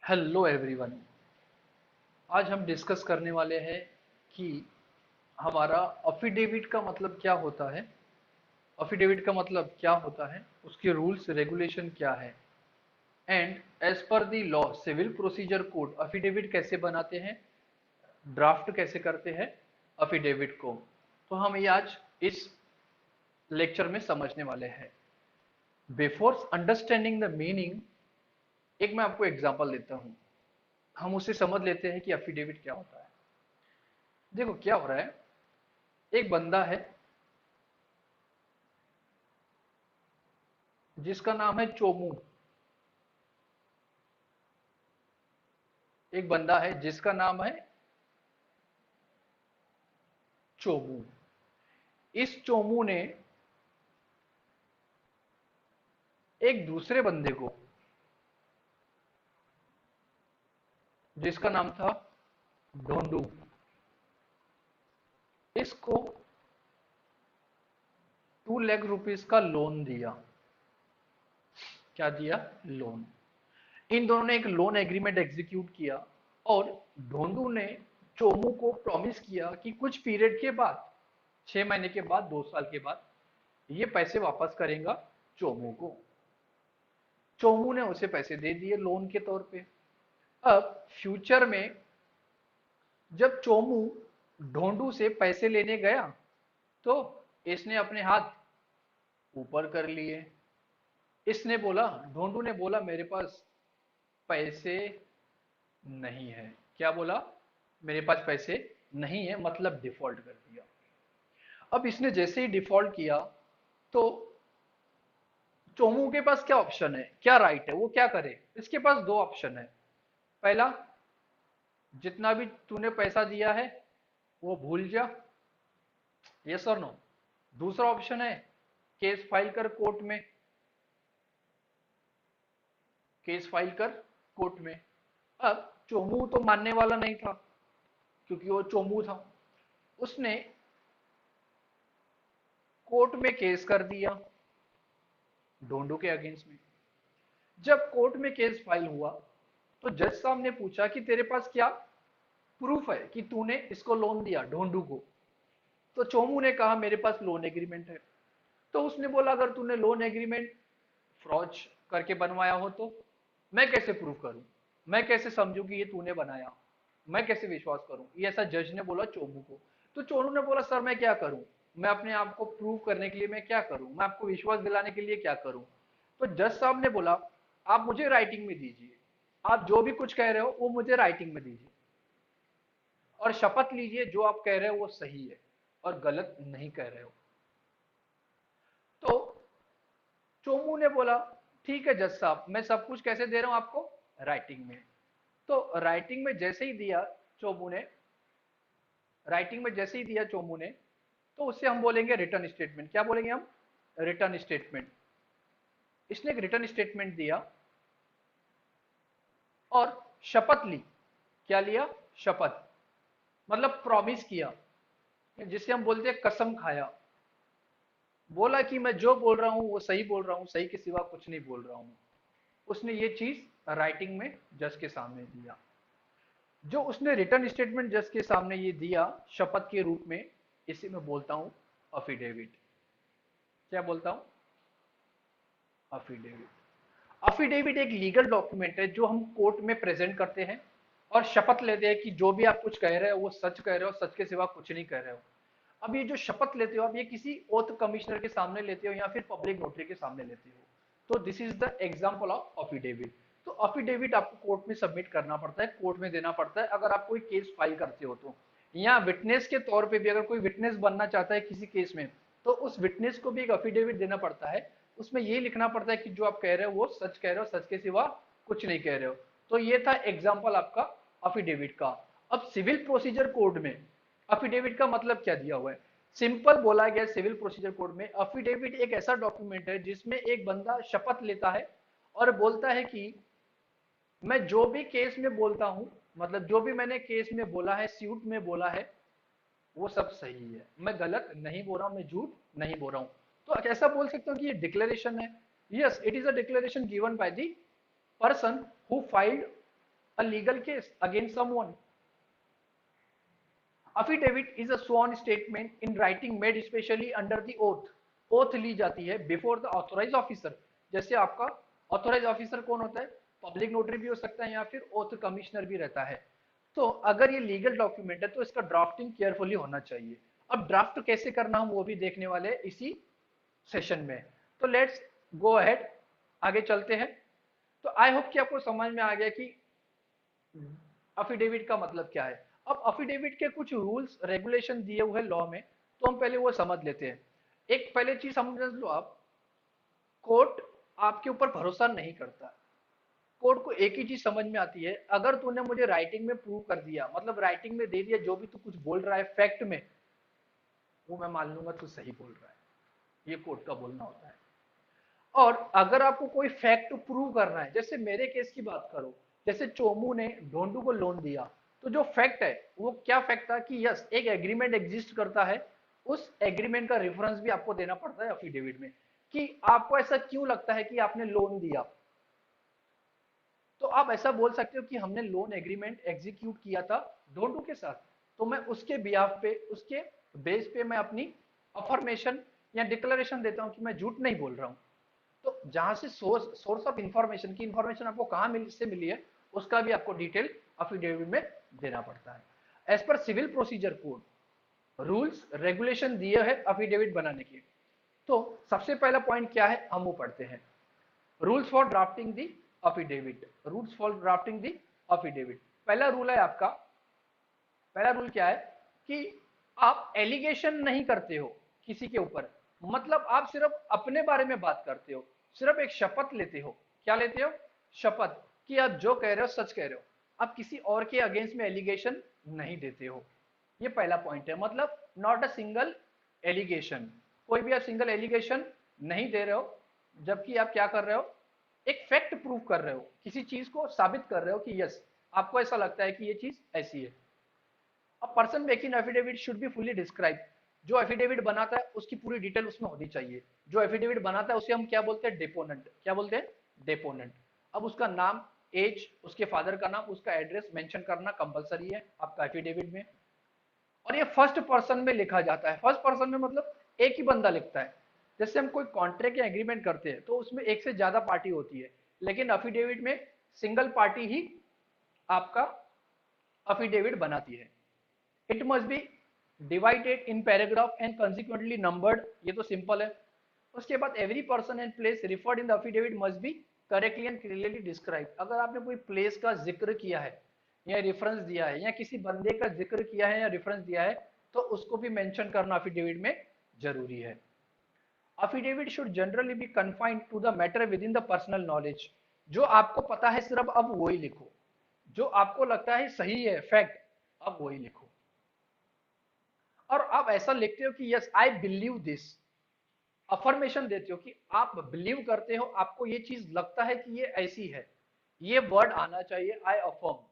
Hello everyone. आज हम discuss करने वाले हैं कि हमारा अफिडेविट का मतलब क्या होता है। अफिडेविट का मतलब क्या होता है, उसके रूल्स रेगुलेशन क्या है, and as per the law civil procedure code affidavit कैसे बनाते हैं, ड्राफ्ट कैसे करते हैं अफिडेविट को। तो हम ये आज इस लेक्चर में समझने वाले हैं। बिफोर अंडरस्टैंडिंग द मीनिंग, एक मैं आपको एग्जांपल देता हूं, हम उसे समझ लेते हैं कि अफिडेविट क्या होता है। देखो क्या हो रहा है, एक बंदा है जिसका नाम है चोमू। एक बंदा है जिसका नाम है चोमू। इस चोमू ने एक दूसरे बंदे को, जिसका नाम था ढोंडू, इसको 2 लाख रुपीस का लोन दिया। क्या दिया? लोन। इन दोनों ने एक लोन एग्रीमेंट एग्जीक्यूट किया और ढोंडू ने चोमू को प्रॉमिस किया कि कुछ पीरियड के बाद, 6 महीने के बाद, 2 साल के बाद ये पैसे वापस करेगा चोमू को। चोमू ने उसे पैसे दे दिए लोन के तौर पे। अब फ्यूचर में जब चोमू ढोंडू से पैसे लेने गया तो इसने अपने हाथ ऊपर कर लिए। इसने बोला, ढोंडू ने बोला मेरे पास पैसे नहीं है। क्या बोला? मेरे पास पैसे नहीं है, मतलब डिफॉल्ट कर दिया। अब इसने जैसे ही डिफॉल्ट किया तो चोमू के पास क्या ऑप्शन है, क्या राइट है, वो क्या करे? इसके पास दो ऑप्शन है। पहला, जितना भी तूने पैसा दिया है वो भूल जा, यस और नो। दूसरा ऑप्शन है, केस फाइल कर कोर्ट में। केस फाइल कर कोर्ट में। अब चोमू तो मानने वाला नहीं था, क्योंकि वो चोमू था। उसने कोर्ट में केस कर दिया ढोंडू के अगेंस्ट में। जब कोर्ट में केस फाइल हुआ तो जज साहब ने पूछा कि तेरे पास क्या प्रूफ है कि तूने इसको लोन दिया ढोंडू को। तो चोमू ने कहा मेरे पास लोन एग्रीमेंट है। तो उसने बोला अगर तूने लोन एग्रीमेंट फ्रॉड करके बनवाया हो तो मैं कैसे प्रूव करूं, मैं कैसे समझूं कि ये तूने बनाया, मैं कैसे विश्वास करूं? ये ऐसा जज ने बोला चोमू को। तो चोमू ने बोला सर मैं क्या करूं, मैं अपने आप को प्रूव करने के लिए मैं क्या करूं, मैं आपको विश्वास दिलाने के लिए क्या करूं? तो जज साहब ने बोला आप मुझे राइटिंग में दीजिए, आप जो भी कुछ कह रहे हो वो मुझे राइटिंग में दीजिए और शपथ लीजिए जो आप कह रहे हो वो सही है और गलत नहीं कह रहे हो। तो चोमू ने बोला ठीक है जज साहब, मैं सब कुछ कैसे दे रहा हूं आपको? राइटिंग में। तो राइटिंग में जैसे ही दिया चोमू ने, राइटिंग में जैसे ही दिया चोमू ने, तो उससे हम बोलेंगे रिटर्न स्टेटमेंट। क्या बोलेंगे हम? Return statement. इसने एक रिटर्न स्टेटमेंट दिया और शपथ ली। क्या लिया? शपथ, मतलब प्रॉमिस किया, जिसे हम बोलते हैं कसम खाया। बोला कि मैं जो बोल रहा हूं वो सही बोल रहा हूं, सही के सिवा कुछ नहीं बोल रहा हूं। उसने ये चीज राइटिंग में जज के सामने दिया। जो उसने रिटर्न स्टेटमेंट जज के सामने ये दिया शपथ के रूप में, इसे मैं बोलता हूं अफिडेविट। क्या बोलता हूं? अफिडेविट। अफिडेविट एक लीगल डॉक्यूमेंट है जो हम कोर्ट में प्रेजेंट करते हैं और शपथ लेते हैं कि जो भी आप कुछ कह रहे हो वो सच कह रहे हो, सच के सिवा कुछ नहीं कह रहे हो। अब ये जो शपथ लेते हो आप, ये किसी ओथ कमिश्नर के सामने लेते हो या फिर पब्लिक नोटरी के सामने लेते हो। तो this is the example of affidavit. तो अफिडेविट आपको कोर्ट में सबमिट करना पड़ता है, कोर्ट में देना पड़ता है अगर आप कोई केस फाइल करते हो तो। या विटनेस के तौर पे भी अगर कोई विटनेस बनना चाहता है किसी केस में, तो उस विटनेस को भी एक अफिडेविट देना पड़ता है। उसमें ये लिखना पड़ता है कि जो आप कह रहे हो वो सच कह रहे हो, सच के सिवा कुछ नहीं कह रहे हो। तो ये था एग्जाम्पल आपका अफिडेविट का। अब सिविल प्रोसीजर कोड में अफिडेविट का मतलब क्या दिया हुआ है? सिंपल बोला गया सिविल प्रोसीजर कोड में, अफिडेविट एक ऐसा डॉक्यूमेंट है जिसमें एक बंदा शपथ लेता है और बोलता है कि मैं जो भी केस में बोलता हूं, मतलब जो भी मैंने केस में बोला है, सूट में बोला है, वो सब सही है, मैं गलत नहीं बोल रहा हूं, मैं झूठ नहीं बोल रहा हूं। तो कैसा बोल सकते हो कि ये डिक्लेरेशन है? Yes, it is a declaration given by the person who filed a legal case against someone. Affidavit is a sworn statement in writing made especially under the oath. Oath ली जाती है बिफोर द ऑथोराइज ऑफिसर। जैसे आपका authorise officer कौन होता है? Public notary भी हो सकता है या फिर ओथ कमिश्नर भी रहता है। तो अगर ये लीगल डॉक्यूमेंट है तो इसका ड्राफ्टिंग केयरफुली होना चाहिए। अब ड्राफ्ट कैसे करना हम वो भी देखने वाले हैं इसी सेशन में। तो लेट्स गो अहेड, आगे चलते हैं। तो आई होप कि आपको समझ में आ गया कि अफिडेविट का मतलब क्या है। अब अफिडेविट के कुछ रूल्स रेगुलेशन दिए हुए लॉ में, तो हम पहले वो समझ लेते हैं। एक पहले चीज समझ लो आप, कोर्ट आपके ऊपर भरोसा नहीं करता। कोर्ट को एक ही चीज समझ में आती है, अगर तूने मुझे राइटिंग में प्रूव कर दिया, मतलब राइटिंग में दे दिया जो भी तू कुछ बोल रहा है फैक्ट में, वो मैं मान लूंगा तू सही बोल रहा है। ये कोर्ट का बोलना होता है। और अगर आपको कोई फैक्ट प्रूव करना है, जैसे मेरे केस की बात करो, जैसे चोमू ने ढोंडू को लोन दिया, तो जो फैक्ट है वो क्या फैक्ट था कि यस एक एग्रीमेंट एग्जिस्ट करता है। उस एग्रीमेंट का रेफरेंस भी आपको देना पड़ता है एफिडेविट में, कि आपको ऐसा क्यों लगता है कि आपने लोन दिया। तो आप ऐसा बोल सकते हो कि हमने लोन एग्रीमेंट एग्जीक्यूट किया था ढोंडू के साथ, तो मैं उसके बिहाफ पे, उसके बेस पे मैं अपनी अफर्मेशन या डिक्लेरेशन देता हूं कि मैं झूठ नहीं बोल रहा हूं। तो जहां से सोर्स ऑफ इंफॉर्मेशन की इंफॉर्मेशन आपको कहां से मिली है, उसका भी आपको डिटेल अफिडेविट में देना पड़ता है। As per civil procedure code rules regulation दिए हैं अफिडेविट बनाने के। तो सबसे पहला पॉइंट क्या है हम वो पढ़ते हैं। Rules for drafting the affidavit. Rules for drafting the affidavit, पहला रूल है आपका, पहला रूल क्या है कि आप एलिगेशन नहीं करते हो किसी के ऊपर। मतलब आप सिर्फ अपने बारे में बात करते हो, सिर्फ एक शपथ लेते हो। क्या लेते हो? शपथ, कि आप जो कह रहे हो सच कह रहे हो। आप किसी और के अगेंस्ट में एलिगेशन नहीं देते हो। ये पहला पॉइंट है, मतलब नॉट अ सिंगल एलिगेशन। कोई भी आप सिंगल एलिगेशन नहीं दे रहे हो, जबकि आप क्या कर रहे हो, एक फैक्ट प्रूव कर रहे हो, किसी चीज को साबित कर रहे हो कि यस आपको ऐसा लगता है कि ये चीज ऐसी है। A person making affidavit should be fully describe. जो एफिडेविट बनाता है उसकी पूरी डिटेल उसमें होनी चाहिए। जो एफिडेविट बनाता है उसे हम क्या बोलते हैं? डेपोनेंट। क्या बोलते हैं? डेपोनेंट। अब उसका नाम, एज, उसके फादर का नाम, उसका एड्रेस मेंशन करना कंपलसरी है आपका एफिडेविट में। और ये फर्स्ट पर्सन में लिखा जाता है। फर्स्ट पर्सन में मतलब एक ही बंदा लिखता है। जैसे हम कोई कॉन्ट्रैक्ट या एग्रीमेंट करते हैं तो उसमें एक से ज्यादा पार्टी होती है, लेकिन अफिडेविट में सिंगल पार्टी ही आपका अफिडेविट बनाती है। It must be divided in paragraph and consequently numbered. ये तो सिंपल है। उसके बाद every person and place referred in the affidavit must be correctly and clearly describe. अगर आपने कोई प्लेस का जिक्र किया है या रेफरेंस दिया है या किसी बंदे का जिक्र किया है या रेफरेंस दिया है, तो उसको भी मेंशन करना एफिडेविट में जरूरी है। Affidavit should generally be confined to the matter within the personal knowledge. जो आपको पता है सिर्फ अब वही लिखो, जो आपको लगता है सही है फैक्ट, अब वही लिखो। और आप ऐसा लिखते हो कि yes I believe this, affirmation देते हो कि आप बिलीव करते हो, आपको ये चीज लगता है कि ये ऐसी है। ये वर्ड आना चाहिए, आई affirm.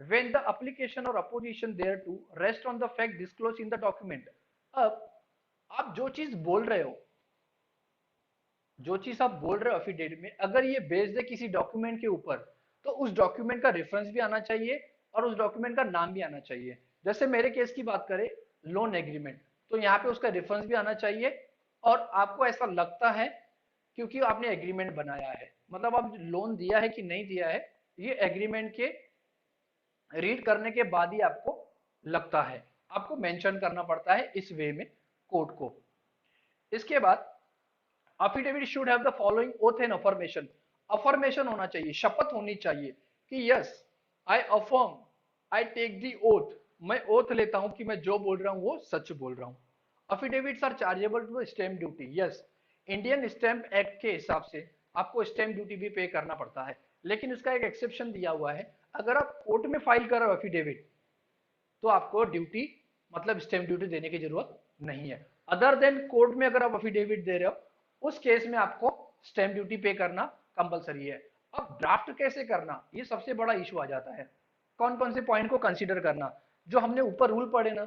when the application or opposition thereto rest on the fact disclosed in the document। अब आप जो चीज बोल रहे हो, जो चीज आप बोल रहे हो एफिडेविट में, अगर ये बेस्ड है किसी डॉक्यूमेंट के ऊपर, तो उस डॉक्यूमेंट का रेफरेंस भी आना चाहिए और उस डॉक्यूमेंट का नाम भी आना चाहिए। जैसे मेरे केस की बात करें, लोन एग्रीमेंट, तो यहाँ पे उसका रेफरेंस भी आना चाहिए और आपको ऐसा लगता है क्योंकि आपने एग्रीमेंट बनाया है, मतलब आप लोन दिया है कि नहीं दिया है, ये एग्रीमेंट के रीड करने के बाद ही आपको लगता है। आपको मेंशन करना पड़ता है इस वे में कोर्ट को। इसके बाद affidavit should have the following oath and affirmation। affirmation होना चाहिए, शपथ होनी चाहिए कि yes I affirm, I take the oath, मैं ओथ लेता हूं कि मैं जो बोल रहा हूं वो सच बोल रहा हूं। affidavits are chargeable to stamp duty। Yes, Indian stamp act के हिसाब से आपको स्टैंप ड्यूटी भी पे करना पड़ता है, लेकिन इसका एक एक्सेप्शन दिया हुआ है। अगर आप कोर्ट में फाइल कर रहे हो एफिडेविट, तो आपको ड्यूटी, मतलब स्टैंप ड्यूटी देने की जरूरत नहीं है। अदर देन कोर्ट में अगर आप एफिडेविट दे रहे हो, उस केस में आपको स्टैंप ड्यूटी पे करना कंपलसरी है। अब ड्राफ्ट कैसे करना, ये सबसे बड़ा इशू आ जाता है। कौन कौन से पॉइंट को कंसीडर करना, जो हमने ऊपर रूल पढ़े ना,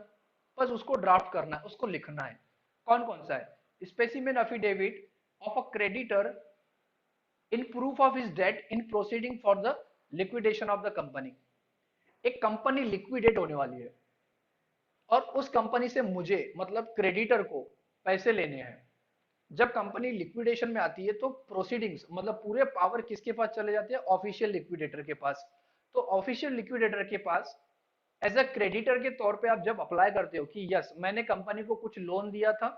बस उसको ड्राफ्ट करना है, उसको लिखना है। कौन कौन सा है? Specimen affidavit of a creditor in proof of his debt in proceeding for the liquidation of the company. एक कंपनी लिक्विडेट होने वाली है और उस कंपनी से मुझे मतलब क्रेडिटर को पैसे लेने हैं। जब कंपनी लिक्विडेशन में आती है तो प्रोसीडिंग्स मतलब पूरे पावर किसके पास चले जाते हैं? ऑफिशियल लिक्विडेटर के पास। तो ऑफिशियल लिक्विडेटर के पास एज अ क्रेडिटर के तौर पे आप जब अप्लाई करते हो कि यस मैंने कंपनी को कुछ लोन दिया था,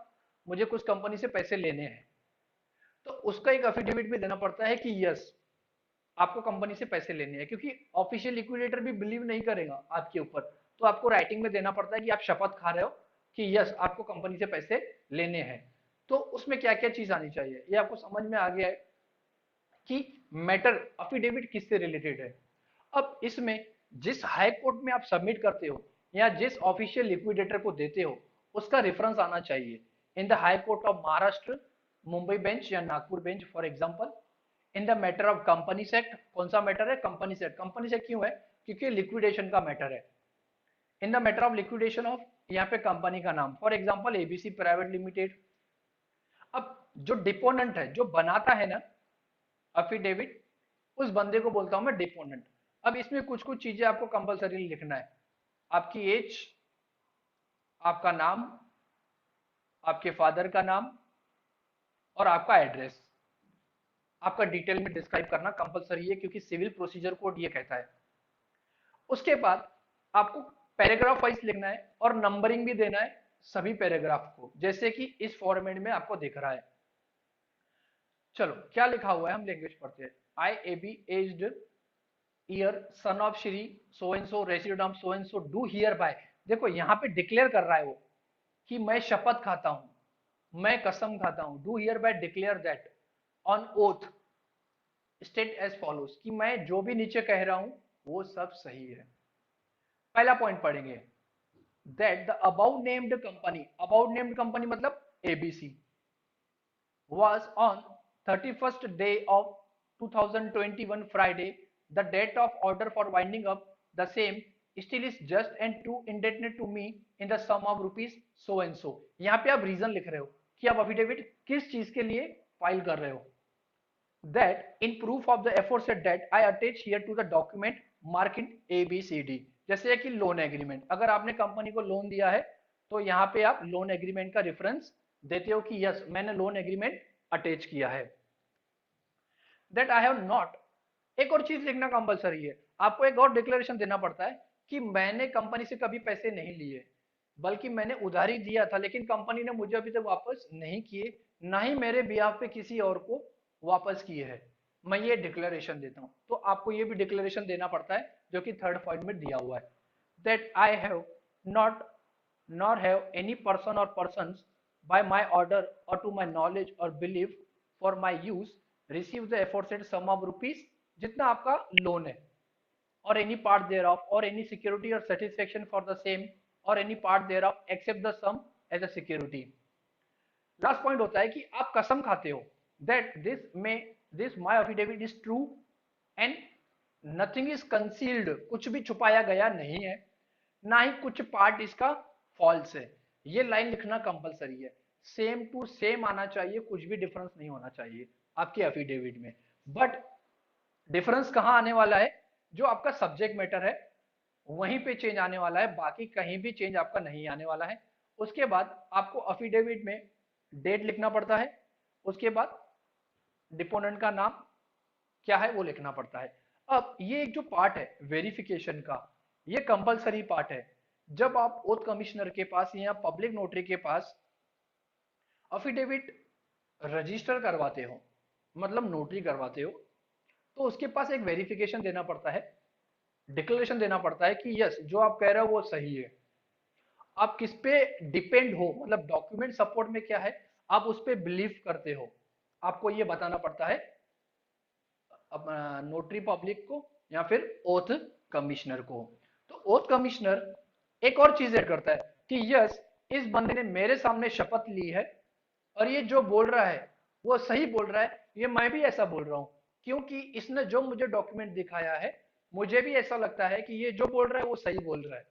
मुझे कुछ कंपनी से पैसे लेने हैं, तो उसका एक एफिडेविट भी देना पड़ता है कि यस आपको कंपनी से पैसे लेने हैं, क्योंकि ऑफिशियल लिक्विडेटर भी बिलीव नहीं करेगा आपके ऊपर। तो आपको राइटिंग में देना पड़ता है कि आप शपथ खा रहे हो कि यस आपको कंपनी से पैसे लेने हैं। तो उसमें क्या क्या चीज आनी चाहिए ये आपको समझ में आ गया है कि मैटर अफिडेविट किससे रिलेटेड है। अब इसमें जिस हाई कोर्ट में आप सबमिट करते हो या जिस ऑफिशियल लिक्विडेटर को देते हो उसका रेफरेंस आना चाहिए। In the High Court of Maharashtra, Mumbai bench या Nagpur bench for example. In the matter of Companies Act, कौन सा मैटर है? Companies act. कंपनीज एक्ट क्यों है? क्योंकि लिक्विडेशन का मैटर है। इन the matter of liquidation of, यहाँ पे कंपनी का नाम for example ABC private limited. अब जो डिपोनेंट है, जो बनाता है ना अफिडेविट, उस बंदे को बोलता हूं मैं डिपोनेंट। अब इसमें कुछ कुछ चीजें आपको कंपलसरी लिखना है। आपकी एज, आपका नाम, आपके फादर का नाम और आपका एड्रेस, आपका डिटेल में डिस्क्राइब करना कंपलसरी है क्योंकि सिविल प्रोसीजर कोड ये कहता है। उसके बाद आपको पैराग्राफ वाइज लिखना है और नंबरिंग भी देना है सभी पैराग्राफ को, जैसे कि इस फॉर्मेट में आपको दिख रहा है। चलो क्या लिखा हुआ है हम लैंग्वेज पढ़ते हैं। I A B aged year son of Shri so and so resident of so and so do hereby. देखो यहाँ पे डिक्लेयर कर रहा है वो कि मैं शपथ खाता हूं, मैं कसम खाता हूं। Do hereby declare that on oath state as follows, कि मैं जो भी नीचे कह रहा हूं वो सब सही है। पहला पॉइंट पढ़ेंगे that the about named company, about named company मतलब ABC, was on 31st day of 2021 Friday. The date of order for winding up the same still is just and too indebted to me in the sum of rupees so and so। यहाँ पे आप reason लिख रहे हो कि आप affidavit किस चीज के लिए फाइल कर रहे हो। That in proof of the aforesaid debt I attach here to the document mark in ABCD। जैसे कि लोन एग्रीमेंट, अगर आपने कंपनी को लोन दिया है तो यहाँ पे आप लोन एग्रीमेंट का रेफरेंस देते हो कि यस मैंने लोन एग्रीमेंट अटैच किया है। दैट आई हैव नॉट, एक और चीज लिखना कंपलसरी है। आपको एक और डिक्लेरेशन देना पड़ता है कि मैंने कंपनी से कभी पैसे नहीं लिए, बल्कि मैंने उधारी दिया था लेकिन कंपनी ने मुझे अभी तक वापस नहीं किए, ना ही मेरे बिहाफ पे किसी और को वापस किए है। मैं ये डिक्लेरेशन देता हूँ, तो आपको ये भी डिक्लेरेशन देना पड़ता है जो कि थर्ड पॉइंट में दिया हुआ है। That I have not nor have any person और persons by my order or to my knowledge or belief for my use receive the aforesaid sum of rupees, जितना आपका लोन है, or any part thereof or any security or satisfaction for the same or any part thereof except the sum as a security। Last point होता है कि आप कसम खाते हो that this my affidavit is true and nothing is concealed, कुछ भी छुपाया गया नहीं है, ना ही कुछ पार्ट इसका फॉल्स है। ये लाइन लिखना कंपलसरी है, सेम टू सेम आना चाहिए, कुछ भी डिफरेंस नहीं होना चाहिए आपके एफिडेविट में। बट डिफरेंस कहां आने वाला है? जो आपका सब्जेक्ट मैटर है वहीं पे चेंज आने वाला है, बाकी कहीं भी चेंज आपका नहीं आने वाला है। उसके बाद आपको अफिडेविट में डेट लिखना पड़ता है, उसके बाद डिपोनेंट का नाम क्या है वो लिखना पड़ता है। अब ये एक जो पार्ट है वेरिफिकेशन का, ये कंपलसरी पार्ट है। जब आप ओथ कमिश्नर के पास या पब्लिक नोटरी के पास अफिडेविट रजिस्टर करवाते हो, मतलब नोटरी करवाते हो, तो उसके पास एक वेरिफिकेशन देना पड़ता है, डिक्लेरेशन देना पड़ता है कि यस जो आप कह रहे हो वो सही है। आप किस पे डिपेंड हो, मतलब डॉक्यूमेंट सपोर्ट में क्या है आप उस पे बिलीव करते हो, आपको ये बताना पड़ता है नोटरी पब्लिक को या फिर ओथ कमिश्नर को। तो ओथ कमिश्नर एक और चीज ऐड करता है कि यस इस बंदे ने मेरे सामने शपथ ली है और ये जो बोल रहा है वो सही बोल रहा है, ये मैं भी ऐसा बोल रहा हूं क्योंकि इसने जो मुझे डॉक्यूमेंट दिखाया है मुझे भी ऐसा लगता है कि ये जो बोल रहा है वो सही बोल रहा है।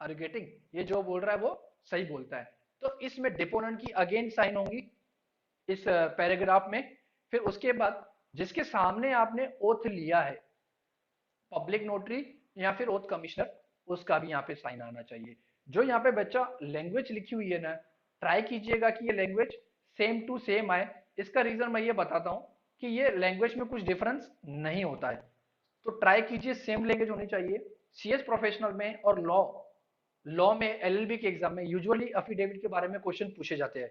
Are you getting? ये जो बोल रहा है वो सही बोलता है। तो इसमें डिपोनेंट की अगेन साइन होंगी इस पैराग्राफ में। फिर उसके बाद जिसके सामने आपने ओथ लिया है पब्लिक नोटरी या फिर ओथ कमिश्नर, उसका भी यहाँ पे साइन आना चाहिए। जो यहाँ पे बच्चा लैंग्वेज लिखी हुई है ना, ट्राई कीजिएगा कि ये लैंग्वेज सेम टू सेम आए। इसका रीजन मैं ये बताता हूँ कि ये लैंग्वेज में कुछ डिफरेंस नहीं होता है, तो ट्राई कीजिए सेम लैंग्वेज होनी चाहिए। सीएस प्रोफेशनल में और लॉ लॉ में एलएलबी के एग्जाम में यूजुअली अफिडेविट के बारे में क्वेश्चन पूछे जाते हैं।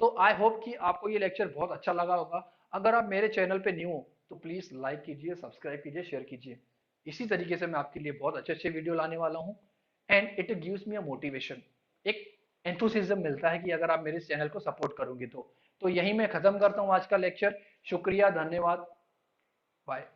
तो आई होप कि आपको ये लेक्चर बहुत अच्छा लगा होगा। अगर आप मेरे चैनल पे न्यू हो तो प्लीज लाइक कीजिए, सब्सक्राइब कीजिए, शेयर कीजिए। इसी तरीके से मैं आपके लिए बहुत अच्छे अच्छे वीडियो लाने वाला हूँ। And it gives me a motivation, एक एंथुसिज्म मिलता है कि अगर आप मेरे चैनल को सपोर्ट करोगे तो। यही मैं खत्म करता हूँ आज का लेक्चर। शुक्रिया, धन्यवाद, बाय।